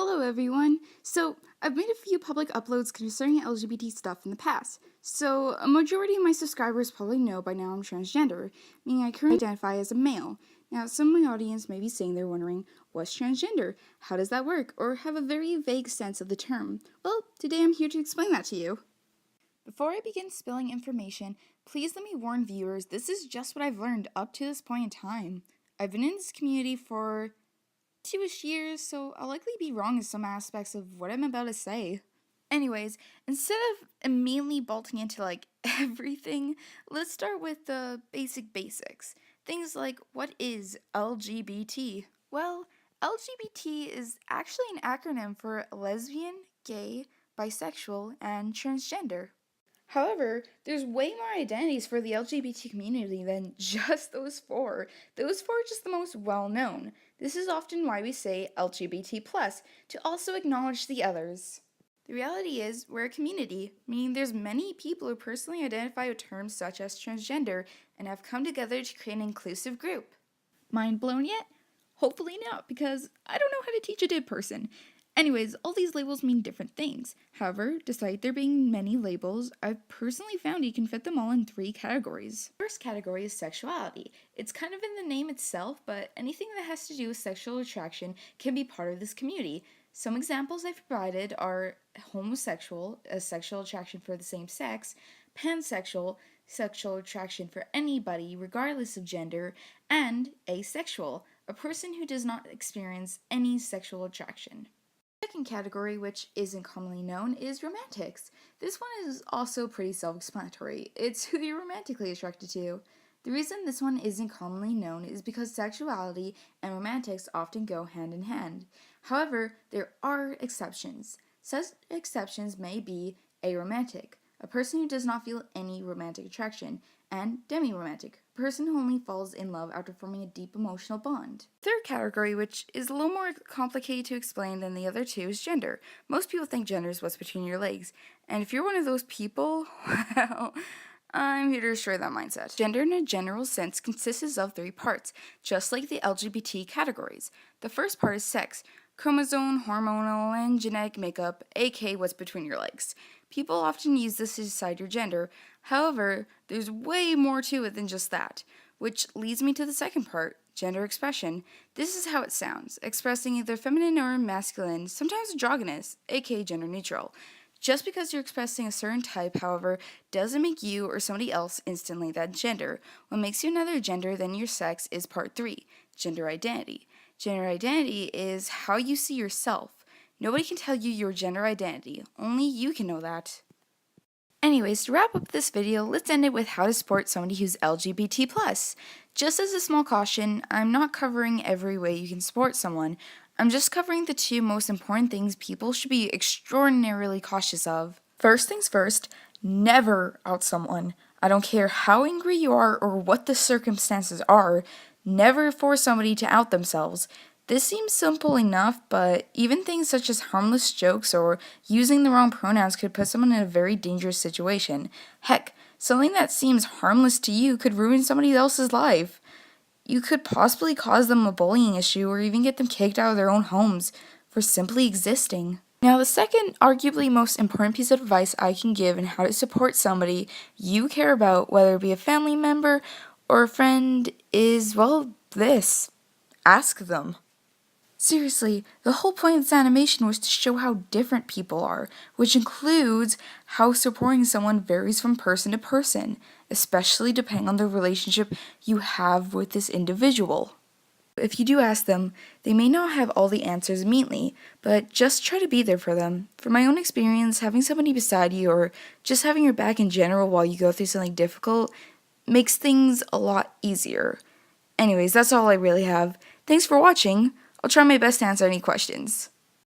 Hello everyone! So, I've made a few public uploads concerning LGBT stuff in the past. So, a majority of my subscribers probably know by now I'm transgender, meaning I currently identify as a male. Now, some of my audience may be sitting there wondering, what's transgender? How does that work? Or have a very vague sense of the term. Well, today I'm here to explain that to you. Before I begin spilling information, please let me warn viewers, this is just what I've learned up to this point in time. I've been in this community for 2-ish years, so I'll likely be wrong in some aspects of what I'm about to say. Anyways, instead of immediately bolting into everything, let's start with the basics. Things like, what is LGBT? Well, LGBT is actually an acronym for lesbian, gay, bisexual, and transgender. However, there's way more identities for the LGBT community than just those four. Those four are just the most well-known. This is often why we say LGBT+, to also acknowledge the others. The reality is, we're a community, meaning there's many people who personally identify with terms such as transgender and have come together to create an inclusive group. Mind blown yet? Hopefully not, because I don't know how to teach a dead person. Anyways, all these labels mean different things. However, despite there being many labels, I've personally found you can fit them all in 3 categories. The first category is sexuality. It's kind of in the name itself, but anything that has to do with sexual attraction can be part of this community. Some examples I've provided are homosexual, a sexual attraction for the same sex, pansexual, sexual attraction for anybody regardless of gender, and asexual, a person who does not experience any sexual attraction. The second category, which isn't commonly known, is romantics. This one is also pretty self-explanatory. It's who you're romantically attracted to. The reason this one isn't commonly known is because sexuality and romantics often go hand in hand. However, there are exceptions. Such exceptions may be aromantic, a person who does not feel any romantic attraction, and demiromantic, a person who only falls in love after forming a deep emotional bond. The third category, which is a little more complicated to explain than the other two, is gender. Most people think gender is what's between your legs, and if you're one of those people, well, I'm here to destroy that mindset. Gender in a general sense consists of 3 parts, just like the LGBT categories. The first part is sex, chromosome, hormonal, and genetic makeup, aka what's between your legs. People often use this to decide your gender. However, there's way more to it than just that, which leads me to the second part, gender expression. This is how it sounds, expressing either feminine or masculine, sometimes androgynous, aka gender neutral. Just because you're expressing a certain type, however, doesn't make you or somebody else instantly that gender. What makes you another gender than your sex is part 3, gender identity. Gender identity is how you see yourself. Nobody can tell you your gender identity, only you can know that. Anyways, to wrap up this video, let's end it with how to support somebody who's LGBT+. Just as a small caution, I'm not covering every way you can support someone. I'm just covering the 2 most important things people should be extraordinarily cautious of. First things first, never out someone. I don't care how angry you are or what the circumstances are, never force somebody to out themselves. This seems simple enough, but even things such as harmless jokes or using the wrong pronouns could put someone in a very dangerous situation. Heck, something that seems harmless to you could ruin somebody else's life. You could possibly cause them a bullying issue or even get them kicked out of their own homes for simply existing. Now, the second, arguably most important piece of advice I can give in how to support somebody you care about, whether it be a family member or a friend, is, well, this. Ask them. Seriously, the whole point of this animation was to show how different people are, which includes how supporting someone varies from person to person, especially depending on the relationship you have with this individual. If you do ask them, they may not have all the answers immediately, but just try to be there for them. From my own experience, having somebody beside you or just having your back in general while you go through something difficult makes things a lot easier. Anyways, that's all I really have. Thanks for watching. I'll try my best to answer any questions.